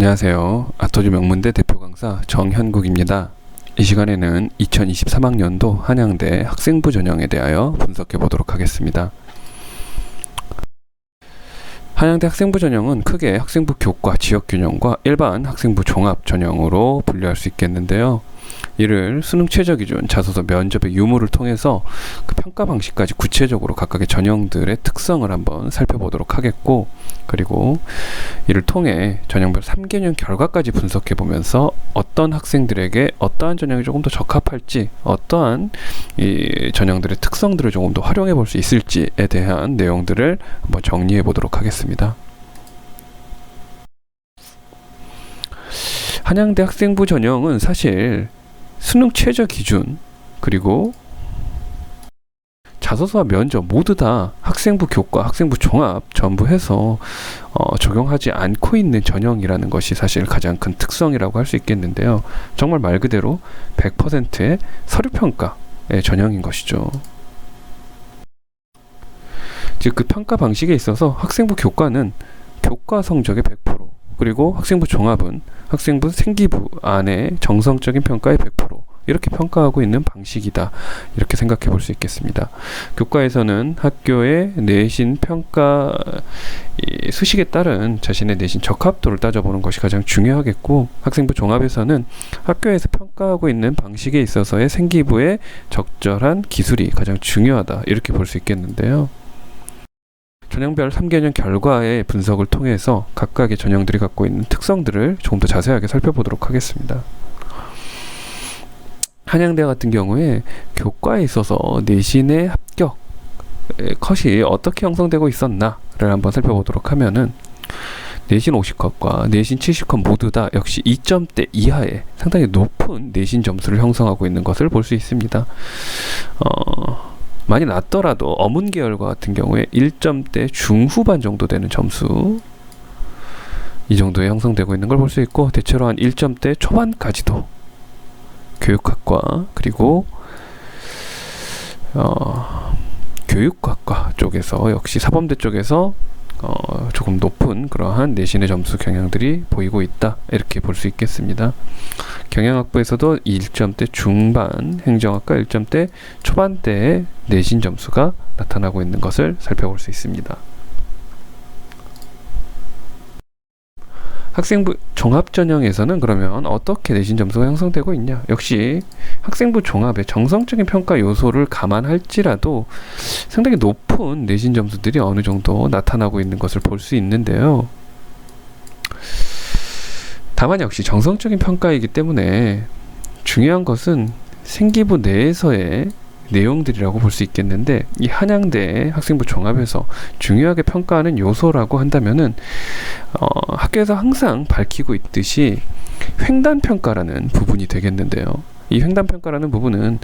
안녕하세요. 아토주 명문대 대표 강사 정현국입니다. 이 시간에는 2023학년도 한양대 학생부 전형에 대하여 분석해 보도록 하겠습니다. 한양대 학생부 전형은 크게 학생부 교과 지역균형과 일반 학생부 종합 전형으로 분류할 수 있겠는데요. 이를 수능 최저 기준, 자소서 면접의 유무를 통해서 그 평가 방식까지 구체적으로 각각의 전형들의 특성을 한번 살펴보도록 하겠고, 그리고 이를 통해 전형별 3개년 결과까지 분석해 보면서 어떤 학생들에게 어떠한 전형이 조금 더 적합할지, 어떠한 이 전형들의 특성들을 조금 더 활용해 볼 수 있을지에 대한 내용들을 한번 정리해 보도록 하겠습니다. 한양대 학생부 전형은 사실 수능 최저 기준 그리고 자소서와 면접 모두 다 학생부 교과, 학생부 종합 전부 해서 적용하지 않고 있는 전형이라는 것이 사실 가장 큰 특성이라고 할 수 있겠는데요. 정말 말 그대로 100%의 서류평가의 전형인 것이죠. 즉 그 평가 방식에 있어서 학생부 교과는 교과 성적의 100%, 그리고 학생부 종합은 학생부 생기부 안에 정성적인 평가의 100% 이렇게 평가하고 있는 방식이다, 이렇게 생각해 볼 수 있겠습니다. 교과에서는 학교의 내신 평가 수식에 따른 자신의 내신 적합도를 따져보는 것이 가장 중요하겠고, 학생부 종합에서는 학교에서 평가하고 있는 방식에 있어서의 생기부의 적절한 기술이 가장 중요하다, 이렇게 볼 수 있겠는데요. 전형별 3개년 결과의 분석을 통해서 각각의 전형들이 갖고 있는 특성들을 조금 더 자세하게 살펴보도록 하겠습니다. 한양대 같은 경우에 교과에 있어서 내신의 합격 컷이 어떻게 형성되고 있었나를 한번 살펴보도록 하면은, 내신 50컷과 내신 70컷 모두 다 역시 2점대 이하의 상당히 높은 내신 점수를 형성하고 있는 것을 볼 수 있습니다. 많이 낮더라도 어문 계열과 같은 경우에 1점대 중후반 정도 되는 점수, 이 정도에 형성되고 있는 걸 볼 수 있고, 대체로 한 1점대 초반까지도 교육학과 그리고 교육학과 쪽에서, 역시 사범대 쪽에서 조금 높은 그러한 내신의 점수 경향들이 보이고 있다, 이렇게 볼 수 있겠습니다. 경영학부에서도 1점대 중반, 행정학과 1점대 초반대의 내신 점수가 나타나고 있는 것을 살펴볼 수 있습니다. 학생부 종합 전형에서는 그러면 어떻게 내신 점수가 형성되고 있냐? 역시 학생부 종합의 정성적인 평가 요소를 감안할지라도 상당히 높은 내신 점수들이 어느 정도 나타나고 있는 것을 볼 수 있는데요. 다만 역시 정성적인 평가이기 때문에 중요한 것은 생기부 내에서의 내용들이라고 볼 수 있겠는데, 이 한양대 학생부 종합에서 중요하게 평가하는 요소라고 한다면은 학교에서 항상 밝히고 있듯이 횡단평가라는 부분이 되겠는데요. 이 횡단평가라는 부분은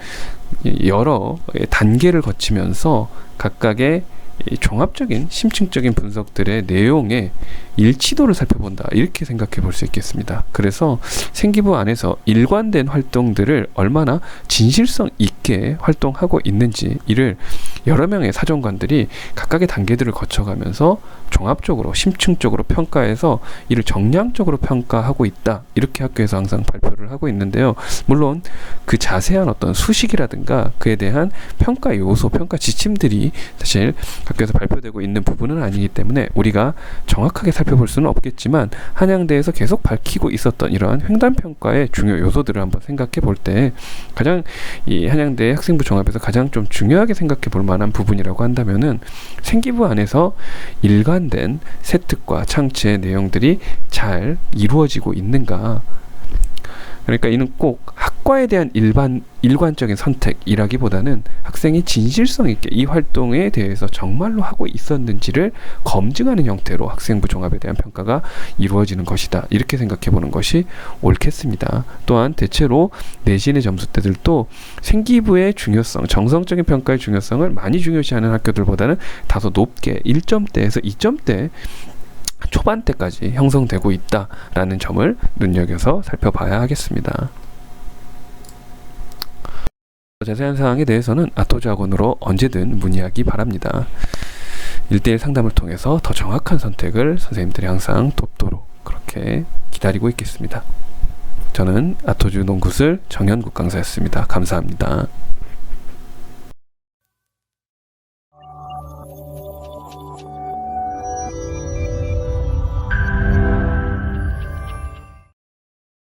여러 단계를 거치면서 각각의 종합적인 심층적인 분석들의 내용의 일치도를 살펴본다, 이렇게 생각해 볼 수 있겠습니다. 그래서 생기부 안에서 일관된 활동들을 얼마나 진실성 있게 활동하고 있는지, 이를 여러 명의 사정관들이 각각의 단계들을 거쳐가면서 종합적으로 심층적으로 평가해서 이를 정량적으로 평가하고 있다, 이렇게 학교에서 항상 발표를 하고 있는데요. 물론 그 자세한 어떤 수식이라든가 그에 대한 평가 요소, 평가 지침들이 사실 학교에서 발표되고 있는 부분은 아니기 때문에 우리가 정확하게 살펴볼 수는 없겠지만, 한양대에서 계속 밝히고 있었던 이러한 횡단평가의 중요 요소들을 한번 생각해 볼 때, 가장 이 한양대 학생부 종합에서 가장 좀 중요하게 생각해 볼 만한 부분이라고 한다면은, 생기부 안에서 일관된 세특과 창치의 내용들이 잘 이루어지고 있는가. 그러니까 이는 꼭 학과에 대한 일관적인 선택이라기보다는 학생이 진실성 있게 이 활동에 대해서 정말로 하고 있었는지를 검증하는 형태로 학생부 종합에 대한 평가가 이루어지는 것이다, 이렇게 생각해 보는 것이 옳겠습니다. 또한 대체로 내신의 점수대들도 생기부의 중요성, 정성적인 평가의 중요성을 많이 중요시하는 학교들보다는 다소 높게 1점대에서 2점대 초반대까지 형성되고 있다라는 점을 눈여겨서 살펴봐야 하겠습니다. 자세한 사항에 대해서는 아토즈 학원으로 언제든 문의하기 바랍니다. 1:1 상담을 통해서 더 정확한 선택을 선생님들이 항상 돕도록 그렇게 기다리고 있겠습니다. 저는 아토주 농구술 정현국 강사였습니다. 감사합니다.